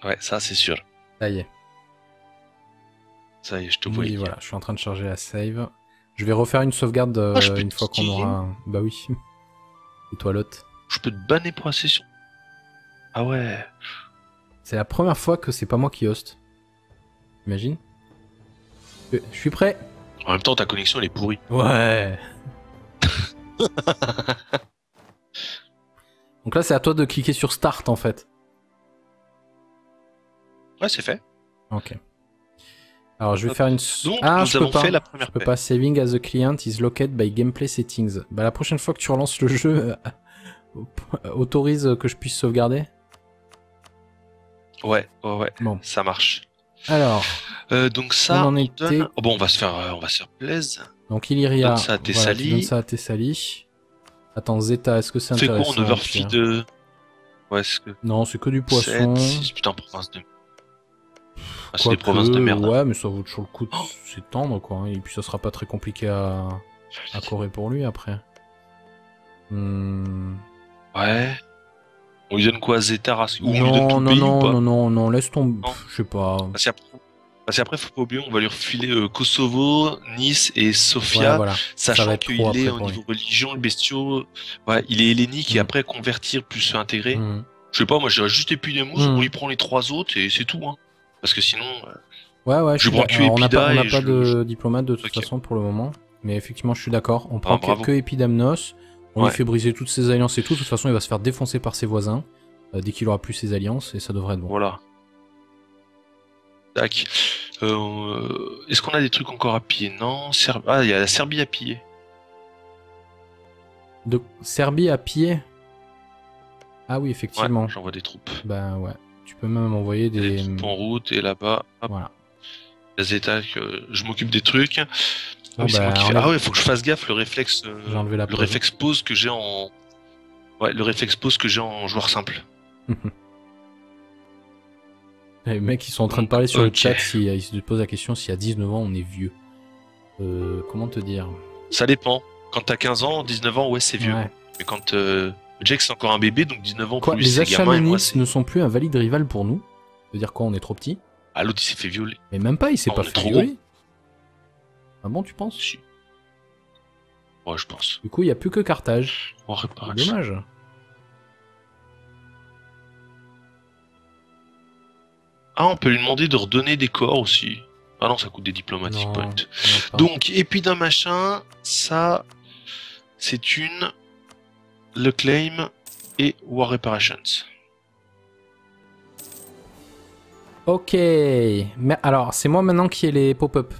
Ouais, ça c'est sûr. Ça y est. Ça y est, je te Oui, voyais. voilà, je suis en train de charger la save. Je vais refaire une sauvegarde Ah, je peux une te fois qu'on kicker. aura... Bah oui. Les toilettes. Je peux te banner pour la session. Ah ouais. C'est la première fois que c'est pas moi qui host. Imagine. Je suis prêt. En même temps, ta connexion elle est pourrie. Ouais. Donc là, c'est à toi de cliquer sur Start, en fait. Ouais, c'est fait. Ok. Alors, je vais Hop. faire une... Donc, Ah, nous je peux avons pas. fait la Je première peux paix. pas. Saving as a client is located by gameplay settings. Bah, la prochaine fois que tu relances le jeu, autorise que je puisse sauvegarder. Ouais, ouais, ouais. Bon. Ça marche. Alors, Donc ça, on en on était... donne... Oh, bon, on va se faire plaisir. Donc, Illyria, Donne ça à voilà, tu donnes Thessalie. ça à Thessalie. Attends, Zeta, est-ce que c'est Fais quoi, intéressant on aussi, hein? overfeed... Ouais, c'est que... Non, c'est que du 7, poisson. 6, putain, province de... Ah, c'est des Quoique, provinces de merde. ouais, mais ça vaut toujours le coup de Oh, s'étendre, quoi. Et puis ça sera pas très compliqué à correr pour lui, après. Hmm. ouais. On lui donne quoi, Zeta, race... Ou on lui donne Non, tout le non, pays ou non, pas? non, non, non, laisse tomber. Non. Je sais pas. Parce qu'après, faut pas oublier, on va lui refiler Kosovo, Nice et Ouais, Sofia, voilà. Ça va sachant être trop qu'il est après au pour lui. niveau religion, le bestiau, ouais, il est hellénique et Mm. après convertir plus intégrer. Mm. Je sais pas, moi j'irais juste Épidémous, Mm. on lui prend les 3 autres et c'est tout, hein. Parce que sinon, Ouais, je je suis prends d'accord. que Alors, Épida on n'a et pas de diplomate de toute Ok. façon pour le moment. Mais effectivement, je suis d'accord. On Ah, prend bravo. que Epidamnos. On Ouais. lui fait briser toutes ses alliances et tout. De toute façon, il va se faire défoncer par ses voisins dès qu'il aura plus ses alliances et ça devrait être bon. Voilà. Tac. Est-ce qu'on a des trucs encore à piller? Non. Ah, il y a la Serbie à piller. De Serbie à pied. Ah oui, Ouais, effectivement. j'envoie des troupes. Ben ouais. Tu peux même envoyer Il y a des... des troupes en route et là-bas, hop, Voilà. les états que je m'occupe des trucs. Ah Bon, oui, c'est moi qui fais. enlève- Ah ouais, faut que je fasse gaffe, le réflexe, J'ai enlevé la le pause. réflexe pause que j'ai en. Ouais, le réflexe pause que j'ai en joueur simple. Les mecs, ils sont en train de parler sur le Ok. chat. Ils se posent la question si à 19 ans, on est vieux. Comment te dire? Ça dépend. Quand t'as 15 ans, 19 ans, ouais, c'est vieux. Ouais. Mais quand Jake c'est encore un bébé, donc 19 ans Quoi, pour lui les c'est gamin et moi Achamanites c'est. ne sont plus un valide rival pour nous? Ça veut dire quoi, on est trop petit? Ah, l'autre il s'est fait violer. Mais même pas, il s'est Non, pas on est fait trop violer. Ah bon, tu penses? Si. Ouais, je pense. Du coup, il n'y a plus que Carthage. On C'est répare. dommage. Ah, on peut lui demander de redonner des corps aussi. Ah non, ça coûte des diplomatic Non, points. non, pas. Donc, et puis d'un machin, ça, c'est une, le claim et War Reparations. Ok. Mais alors, c'est moi maintenant qui ai les pop-up.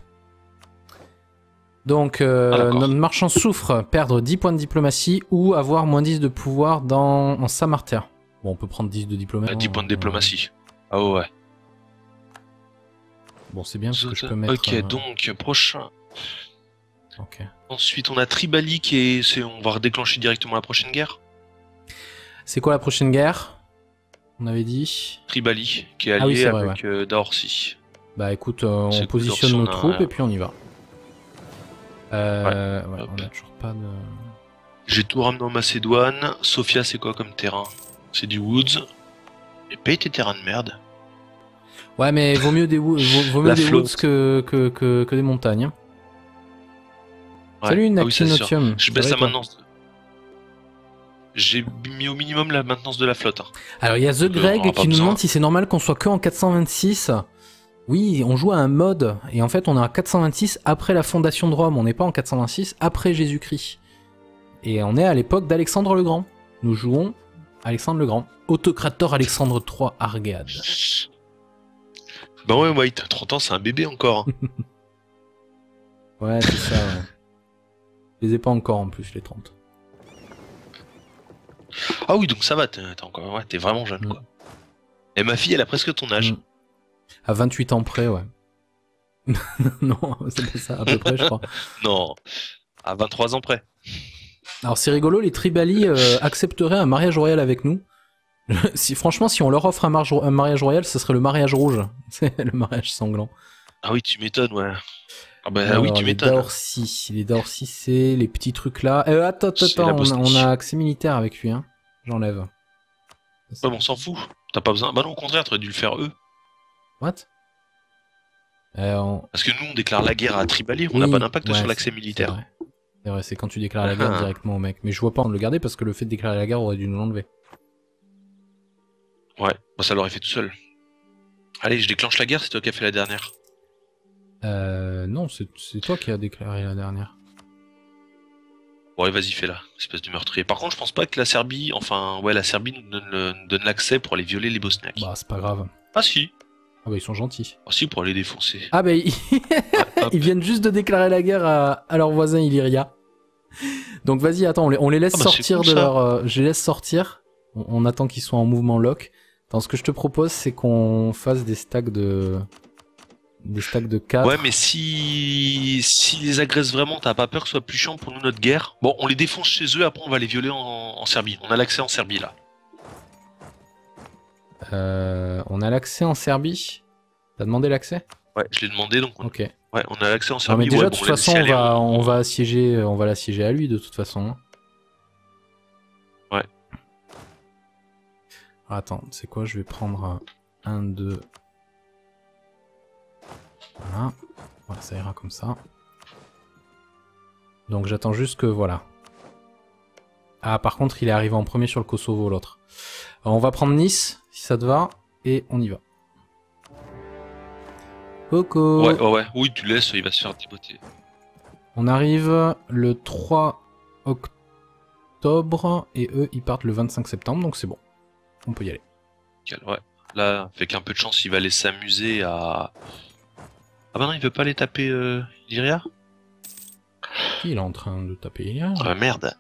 Donc, d'accord. notre marchand souffre, perdre 10 points de diplomatie ou avoir moins 10 de pouvoir en Samartia. Bon, on peut prendre 10 de diplomatie. 10 points de diplomatie. Ah ouais. Bon, c'est bien parce que je peux mettre... Ok, donc, prochain. Ok. Ensuite, on a Tribali on va redéclencher directement la prochaine guerre. C'est quoi la prochaine guerre? On avait dit... Tribali, qui est Ah oui, allié c'est vrai, avec Daorsi. Bah écoute, C'est on que positionne nos Dorsi, on a troupes un- et puis on y va. Ouais, hop. on a toujours pas de... J'ai tout ramené en Macédoine. Sofia, c'est quoi comme terrain? C'est du Woods. Et paye tes terrains de merde. Ouais, mais vaut mieux des, vaut mieux La des flotte. woods que des montagnes. Hein. Ouais. Salut Ah oui, c'est sûr. Nactinotium. Je baisse la maintenance. J'ai mis au minimum la maintenance de la flotte. Hein. Alors il y a The Donc, on aura Greg pas qui nous besoin. demande si c'est normal qu'on soit que en 426. Oui, on joue à un mode et en fait on est à 426 après la fondation de Rome. On n'est pas en 426 après Jésus-Christ. Et on est à l'époque d'Alexandre le Grand. Nous jouons Alexandre le Grand. Autocrator Alexandre III Argade. Bah ouais, White, 30 ans, c'est un bébé encore. Hein. Ouais, c'est ça. Ouais. Je les ai pas encore en plus les 30. Ah oui, donc ça va, t'es encore, ouais, t'es vraiment jeune, quoi. Et ma fille, elle a presque ton âge. À 28 ans près, ouais. Non, c'est pas ça, à peu près, je crois. Non, à 23 ans près. Alors c'est rigolo, les Tribali accepteraient un mariage royal avec nous. Franchement, si on leur offre un mariage royal, ce serait le mariage rouge. C'est le mariage sanglant. Ah oui, tu m'étonnes, ouais. Ah bah Alors, oui, tu les m'étonnes. Les Daorsi, c'est les petits trucs là. Attends, C'est la Bosnie. on a accès militaire avec lui, hein. J'enlève. Ouais, mais on s'en fout. T'as pas besoin. Bah non, au contraire, t'aurais dû le faire eux. What? Parce que nous, on déclare la guerre à Tribali, on n'a pas Oui, d'impact ouais, sur l'accès c'est militaire. vrai. C'est vrai, c'est quand tu déclares la Ah, guerre ah. directement au mec. Mais je vois pas en le garder parce que le fait de déclarer la guerre aurait dû nous l'enlever. Ouais, bah ça l'aurait fait tout seul. Allez, je déclenche la guerre, c'est toi qui as fait la dernière. Non, c'est toi qui as déclaré la dernière. Bon, ouais, vas-y, fais-la, espèce de meurtrier. Par contre, je pense pas que la Serbie, enfin, ouais, la Serbie nous donne l'accès pour aller violer les Bosniaques. Bah, c'est pas grave. Ah si. Ah bah, ils sont gentils. Ah si, pour aller défoncer. Ah bah, Ouais, hop. ils viennent juste de déclarer la guerre à leur voisin Illyria. Donc vas-y, attends, on les laisse Ah bah, c'est sortir cool, de ça. leur... je les laisse sortir. On attend qu'ils soient en mouvement lock. Attends, ce que je te propose, c'est qu'on fasse des stacks de... Des stacks de 4. Ouais, mais si les agressent vraiment, t'as pas peur que ce soit plus chiant pour nous notre guerre? Bon, on les défonce chez eux, après on va les violer en Serbie. On a l'accès en Serbie là. On a l'accès en Serbie. T'as demandé l'accès? Ouais, je l'ai demandé donc. Ok. Ouais, on a l'accès en Non Serbie. mais déjà ouais, de bon, toute on laisse façon y aller, on va assiéger, on va l'assiéger à lui de toute façon. Hein. Ouais. Alors, attends, c'est quoi? Je vais prendre 1, 2. Voilà. Voilà, ça ira comme ça. Donc j'attends juste que voilà. Ah par contre il est arrivé en premier sur le Kosovo l'autre. On va prendre Nice si ça te va et on y va. Coco. Ouais. Oui, tu laisses, il va se faire déboîter. On arrive le 3 octobre et eux ils partent le 25 septembre donc c'est bon. On peut y aller. Nickel, ouais. Là, avec un peu de chance, il va aller s'amuser à. Ah bah non, il veut pas aller taper Lyria? Qui il est en train de taper Ilya? Ah merde.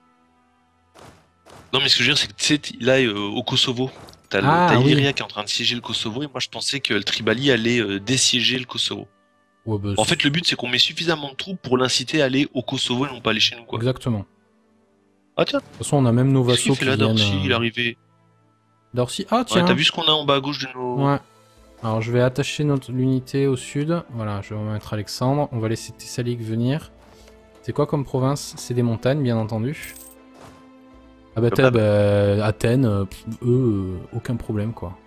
Non, mais ce que je veux dire, c'est que tu sais, là, au Kosovo, t'as oui. Illyria qui est en train de siéger le Kosovo, et moi je pensais que le Tribali allait désiéger le Kosovo. Ouais, bah, En fait, le but, c'est qu'on met suffisamment de troupes pour l'inciter à aller au Kosovo et non pas aller chez nous, quoi. exactement. Ah tiens, De toute façon on a même nos qu'est-ce qu'il vassaux fait qui là, viennent... Dorcy? Il est arrivé. Dorcy. Ah Ouais, tiens. t'as vu ce qu'on a en bas à gauche de nos... Ouais. Alors je vais attacher l'unité au sud. Voilà, je vais remettre Alexandre. On va laisser Thessalique venir. C'est quoi comme province? C'est des montagnes, bien entendu. Ah bah, Athènes, eux, aucun problème, quoi.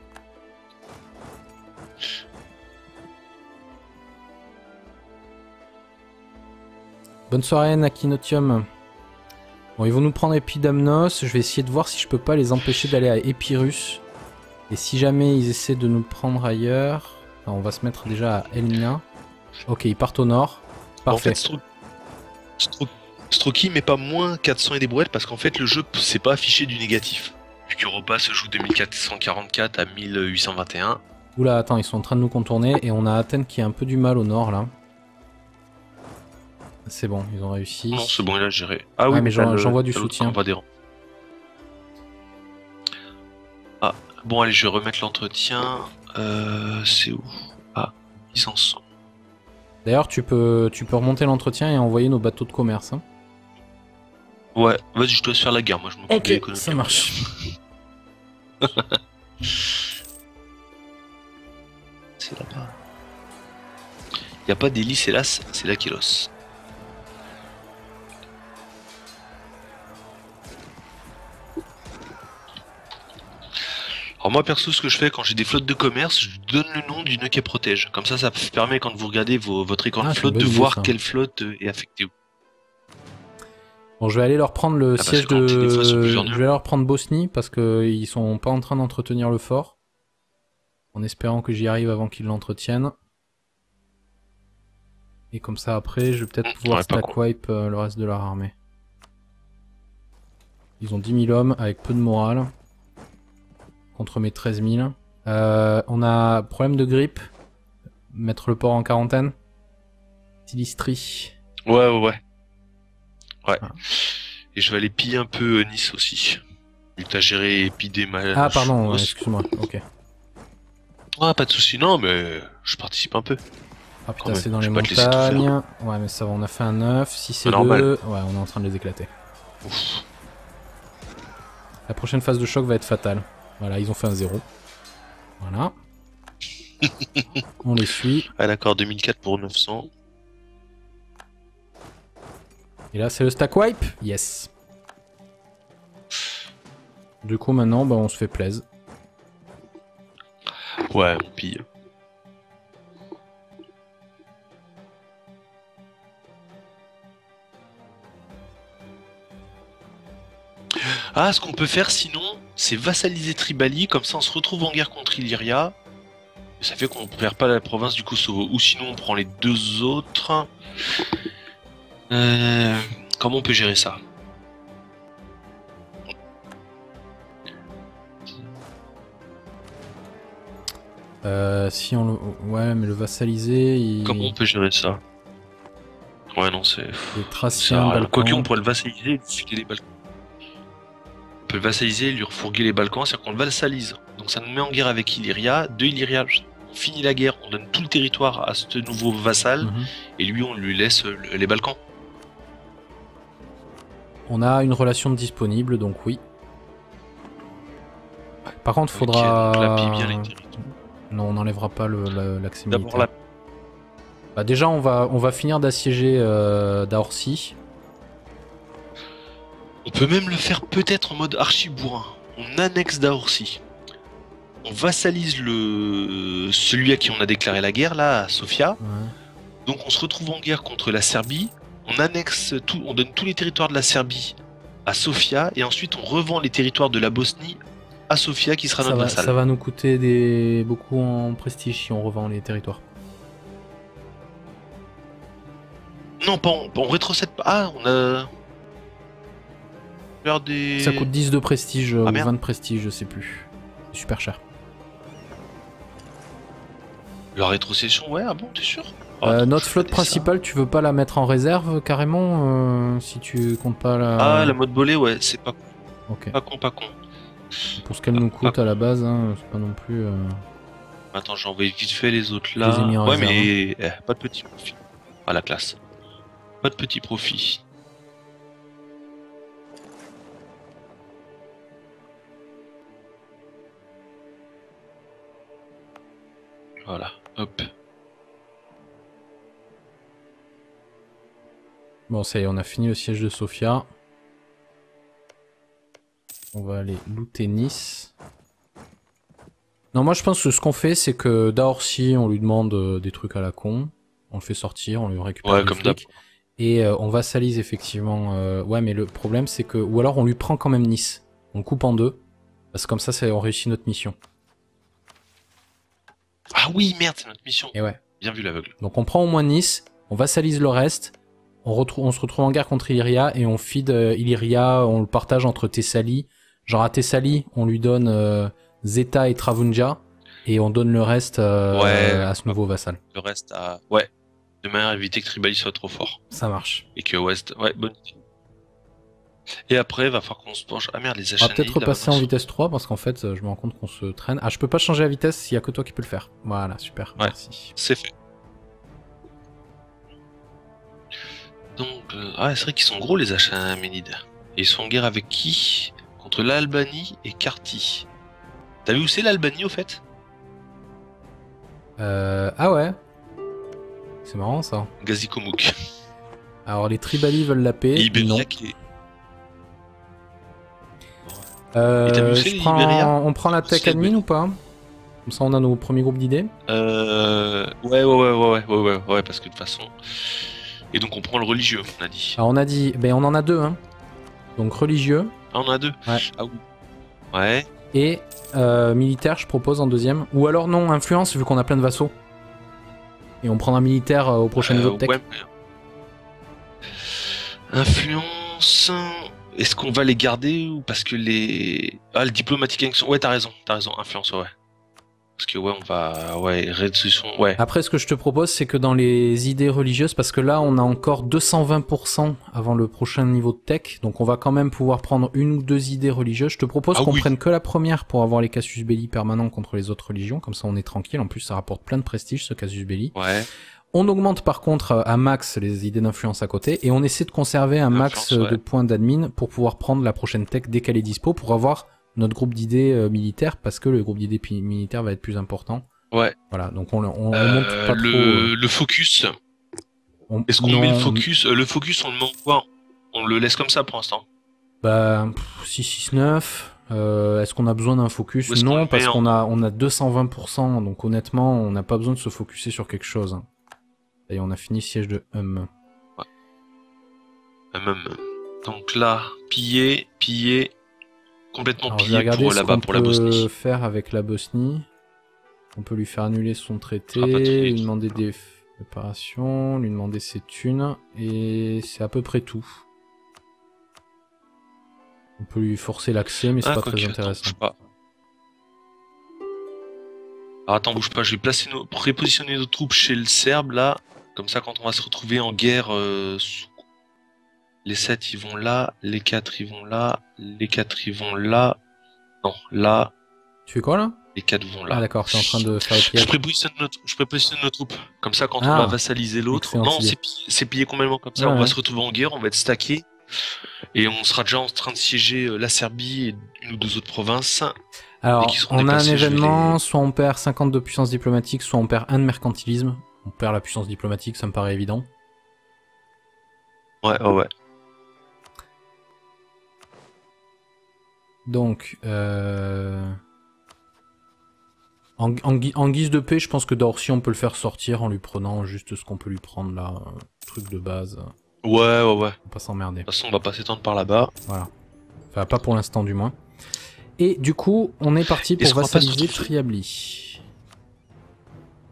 Bonne soirée, Nakinotium. Bon, ils vont nous prendre Epidamnos. Je vais essayer de voir si je peux pas les empêcher d'aller à Épirus. Et si jamais ils essaient de nous prendre ailleurs... Alors, on va se mettre déjà à Elmina. Ok, ils partent au nord. Parfait. En fait, Stroki met pas moins 400 et des brouettes parce qu'en fait, le jeu, c'est pas affiché du négatif. Vu qu'Europa se joue 2444 à 1821. Oula, attends, ils sont en train de nous contourner. Et on a Athènes qui a un peu du mal au nord, là. C'est bon, ils ont réussi. Non, c'est bon, il a géré. Ah Ouais, oui, mais j'envoie du t'as l'autre soutien. camp adhérent. Ah, bon, allez, je vais remettre l'entretien. C'est où? Ah, ils en sont. D'ailleurs, tu peux remonter l'entretien et envoyer nos bateaux de commerce. Hein. Ouais, vas-y, je te laisse faire la guerre, moi je m'occupe de Ok, l'économie. ça marche. C'est là-bas. Y a pas d'hélice, hélas, c'est l'Aquilos. Alors moi perso, ce que je fais quand j'ai des flottes de commerce, je donne le nom du nœud qui protège. Comme ça permet quand vous regardez votre écran Ah, de c'est flotte une de bonne idée, voir ça. quelle flotte est affectée où. Bon, je vais aller leur prendre le parce siège que quand des fois, ils sont plusieurs Je nœuds. vais leur prendre Bosnie parce qu'ils sont pas en train d'entretenir le fort. En espérant que j'y arrive avant qu'ils l'entretiennent. Et comme ça après, je vais peut-être pouvoir ouais, pas stack wipe le reste de leur armée. Ils ont 10 000 hommes avec peu de morale. Contre mes 13 000. On a problème de grippe. Mettre le port en quarantaine. Silistrie. Ouais. Ah. Et je vais aller piller un peu Nice aussi. Vu que t'as géré Épidéma. Ah pardon, excuse-moi, ok. Ah, pas de soucis, non, mais je participe un peu. Ah putain, Quand même, c'est dans les je vais pas te laisser tout faire. montagnes. Ouais, mais ça va, on a fait un 9. Si c'est Normal. 2, ouais, on est en train de les éclater. Ouf. La prochaine phase de choc va être fatale. Voilà, ils ont fait un 0. Voilà. On les suit. Ah d'accord, 2004 pour 900. Et là, c'est le stack wipe. Yes. Du coup, maintenant, bah, on se fait plaise. Ouais, on pille. Ah, ce qu'on peut faire sinon, c'est vassaliser Tribali, comme ça on se retrouve en guerre contre Illyria. Ça fait qu'on perd pas la province du Kosovo. Ou sinon on prend les deux autres. Comment on peut gérer ça? Si on le... Ouais, mais le vassaliser, Comment on peut gérer ça? Ouais, non, c'est... Les Thraciens, Balkans... Quoique, on pourrait le vassaliser et lui filer les Balkans. On peut le vassaliser et lui refourguer les Balkans, c'est-à-dire qu'on le vassalise. Donc ça nous met en guerre avec Illyria. De Illyria, on finit la guerre, on donne tout le territoire à ce nouveau vassal, et lui, on lui laisse les Balkans. On a une relation disponible, donc oui. Par contre, faudra... Okay, donc là, bien les territoires. Non, on n'enlèvera pas l'accès militaire. D'abord Bah déjà, on va finir d'assiéger Daorsi. On peut même le faire peut-être en mode archi-bourrin. On annexe Daorsi. On vassalise celui à qui on a déclaré la guerre, là, à Sofia. Ouais. Donc on se retrouve en guerre contre la Serbie. On annexe tout, on donne tous les territoires de la Serbie à Sofia. Et ensuite, on revend les territoires de la Bosnie à Sofia, qui sera notre vassal. Ça va nous coûter beaucoup en prestige si on revend les territoires. Non, pas on rétrocède pas. Ah, on a... Des... Ça coûte 10 de prestige ou merde. 20 de prestige, je sais plus. C'est super cher. La rétrocession, ouais, ah bon, t'es sûr? Notre flotte principale, tu veux pas la mettre en réserve carrément si tu comptes pas la... Ah, la mode bolée, ouais, c'est pas con. Ok. Pas con, pas con. Pour ce qu'elle nous coûte à la base, hein, c'est pas non plus... Attends, j'ai envoyé vite fait les autres là. Je les ai mis en réserve, mais pas de petit profit. Ah, la classe. Pas de petit profit. Voilà, hop. Bon, ça y est, on a fini le siège de Sofia. On va aller looter Nice. Non, moi je pense que ce qu'on fait, c'est que Daorsi, on lui demande des trucs à la con. On le fait sortir, on lui récupère des flics. Et on vassalise effectivement... Ouais, mais le problème, c'est que... Ou alors on lui prend quand même Nice. On le coupe en deux. Parce que comme ça, on réussit notre mission. Ah oui, merde, c'est notre mission. Et ouais. Bien vu l'aveugle. Donc on prend au moins Nice, on vassalise le reste, on se retrouve en guerre contre Illyria et on feed Illyria, on le partage entre Thessalie. Genre à Thessalie, on lui donne Zeta et Travunja et on donne le reste à ce nouveau vassal. Le reste à... Ouais. De manière à éviter que Tribali soit trop fort. Ça marche. Et que West... Ouais, bonne idée. Et après, va falloir qu'on se penche... Ah merde, les achats... On va peut-être repasser en vitesse 3 parce qu'en fait, je me rends compte qu'on se traîne. Ah, je peux pas changer la vitesse s'il y a que toi qui peux le faire. Voilà, super. Ouais, merci. c'est fait. Donc, c'est vrai qu'ils sont gros les achats Ménides. Et ils sont en guerre avec qui? Contre l'Albanie et Karti. T'as vu où c'est l'Albanie au fait? Ah ouais. C'est marrant ça. Gazikomuk. Alors les Tribali veulent la paix. Non. On prend la tech admin ou pas? Comme ça on a nos premiers groupes d'idées. Ouais, parce que de toute façon... Et donc on prend le religieux, on a dit. Alors on a dit... Ben on en a deux, hein. Donc religieux. Ah, on en a deux? Ouais. Ah oui. Ouais. Et militaire, je propose en deuxième. Ou alors non, influence, vu qu'on a plein de vassaux. Et on prendra militaire au prochain niveau de tech. Ouais, influence... Est-ce qu'on va les garder ou parce que les... Ah, le diplomatique... Ouais, t'as raison, influence, ouais. Parce que ouais, on va... Ouais, réduction... Ouais. Après, ce que je te propose, c'est que dans les idées religieuses, parce que là, on a encore 220% avant le prochain niveau de tech, donc on va quand même pouvoir prendre une ou deux idées religieuses. Je te propose qu'on prenne que la première pour avoir les casus belli permanents contre les autres religions, comme ça on est tranquille. En plus, ça rapporte plein de prestige, ce casus belli. Ouais. On augmente par contre à max les idées d'influence à côté, et on essaie de conserver un max de points d'admin pour pouvoir prendre la prochaine tech dès qu'elle est dispo, pour avoir notre groupe d'idées militaires, parce que le groupe d'idées militaires va être plus important. Ouais. Voilà, donc on monte pas trop... Le focus... Est-ce qu'on met le focus? Le focus, on le met quoi? On le laisse comme ça pour l'instant? Bah, 6-6-9... Est-ce qu'on a besoin d'un focus? Où est-ce qu'on Non, le parce met qu'on a 220%, donc honnêtement, on n'a pas besoin de se focuser sur quelque chose. Et on a fini siège de Même. Donc là, piller, complètement Alors, je vais pillé regarder pour ce là-bas qu'on pour la peut Bosnie. faire avec la Bosnie. On peut lui faire annuler son traité, Rapatrier. lui demander des réparations, lui demander ses thunes, et c'est à peu près tout. On peut lui forcer l'accès, mais c'est pas très intéressant. Bouge pas. Alors attends, bouge pas, je vais prépositionner nos troupes chez le Serbe là. Comme ça, quand on va se retrouver en guerre, les 7 ils vont là, les 4 ils vont là, les 4 ils vont là. Non, là. Tu fais quoi là? Les 4 vont là. Ah d'accord, t'es en train de faire le pliage. Je prépositionne nos troupes. Comme ça, quand on Ah, va vassaliser l'autre. excellente Non, idée. c'est pillé complètement comme ça. Ouais, On va ouais. se retrouver en guerre, on va être stacké. Et on sera déjà en train de siéger la Serbie et une ou deux autres provinces. Alors, qui seront on a un déplacés, je vais événement, les- soit on perd 50 de puissance diplomatique, soit on perd 1 de mercantilisme. On perd la puissance diplomatique, ça me paraît évident. Ouais. Donc, en guise de paix, je pense que Dorcy, on peut le faire sortir en lui prenant juste ce qu'on peut lui prendre là, truc de base. Ouais. On va pas s'emmerder. De toute façon, on va pas s'étendre par là-bas. Voilà. Enfin, pas pour l'instant du moins. Et du coup, on est parti pour Est-ce qu'on va pas se vassaliser retrouver Triabli.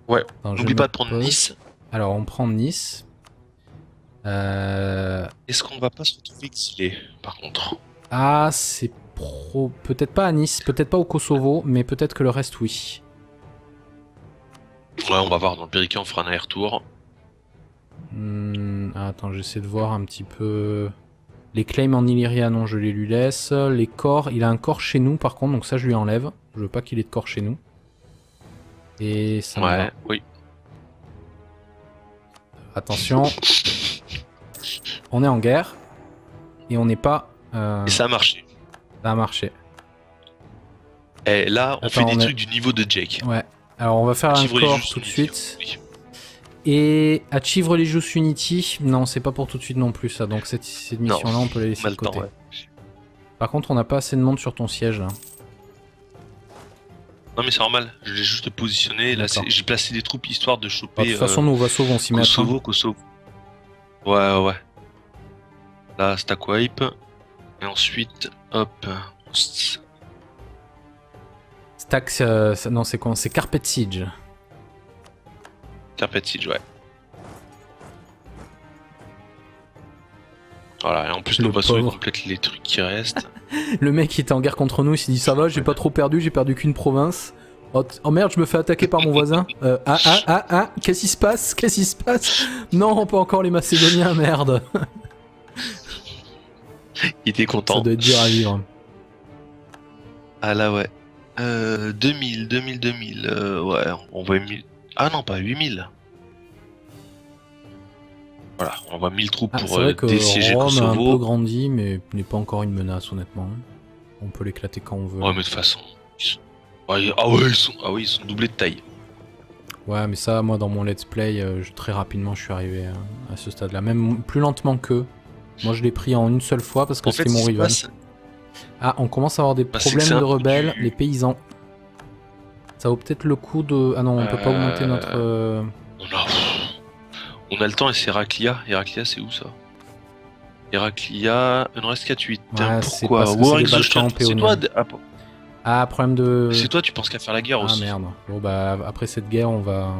Ouais. Attends, je N'oublie pas me de prendre pose. Nice. Alors, on prend Nice. Est-ce qu'on va pas se retrouver exilé, par contre? Ah, c'est peut-être pas à Nice, peut-être pas au Kosovo, mais peut-être que le reste, oui. Ouais, on va voir. Dans le Périquet, on fera un aller-retour. Attends, j'essaie de voir un petit peu... Les claims en Illyria, non, je les lui laisse. Les corps, il a un corps chez nous, par contre, donc ça, je lui enlève. Je veux pas qu'il ait de corps chez nous. Et ça me va. Oui. Attention. On est en guerre. Et on n'est pas... Et ça a marché. Ça a marché. Et là, on Attends, fait des on est- trucs du niveau de Jake. Ouais. Alors, on va faire un Achieve corps Religious tout de Unity, suite. oui. Et Achieve Religious Unity, non, c'est pas pour tout de suite non plus ça. Donc cette mission-là, on peut la laisser On a de le temps, côté. ouais. Par contre, on n'a pas assez de monde sur ton siège là. Non mais c'est normal, je l'ai juste positionné, là D'accord. j'ai placé des troupes histoire de Bah, choper de toute façon, nos vassaux vont s'y mettre. hein. Kosovo. Ouais. Là, stack wipe. Et ensuite, hop. Stack, non, c'est quoi? C'est Carpet Siege. Carpet Siege, ouais. Voilà, et en plus Le nos vassaux ils pauvre. complètent les trucs qui restent. Le mec qui était en guerre contre nous, il s'est dit ça va, j'ai pas trop perdu, j'ai perdu qu'une province. Oh merde, je me fais attaquer par mon voisin. Qu'est-ce qui se passe? Qu'est-ce qui se passe? Non, pas encore les Macédoniens, merde. Il était Ça content. doit être dur à vivre. Ah là, ouais. 2000. Ouais, on voit 1000. Ah non, pas 8000. Voilà, on voit 1000 troupes C'est pour vrai que dessiéger Rome a un peu Kosovo. grandi, mais n'est pas encore une menace, honnêtement. On peut l'éclater quand on veut. Ouais, mais de toute façon. Ils sont doublés de taille. Ouais, mais ça, moi, dans mon let's play, très rapidement, je suis arrivé à ce stade-là. Même plus lentement qu'eux. Moi, je l'ai pris en une seule fois parce que En fait, c'était mon ce qui se rival. passe, Ah, on commence à avoir des Bah, c'est que problèmes c'est un de peu rebelles, du- les paysans. Ça vaut peut-être le coup de... Ah non, on peut pas augmenter notre... on a le temps et c'est Héraclia. Héraclia, c'est où ça? Héraclia, il en reste 4-8. Ouais, c'est Pourquoi parce que War c'est des Exhaustion, Balkans c'est péoniens. toi, Ah, problème de... c'est toi, tu penses qu'à faire la guerre Ah aussi. merde. Bon bah, après cette guerre, on va...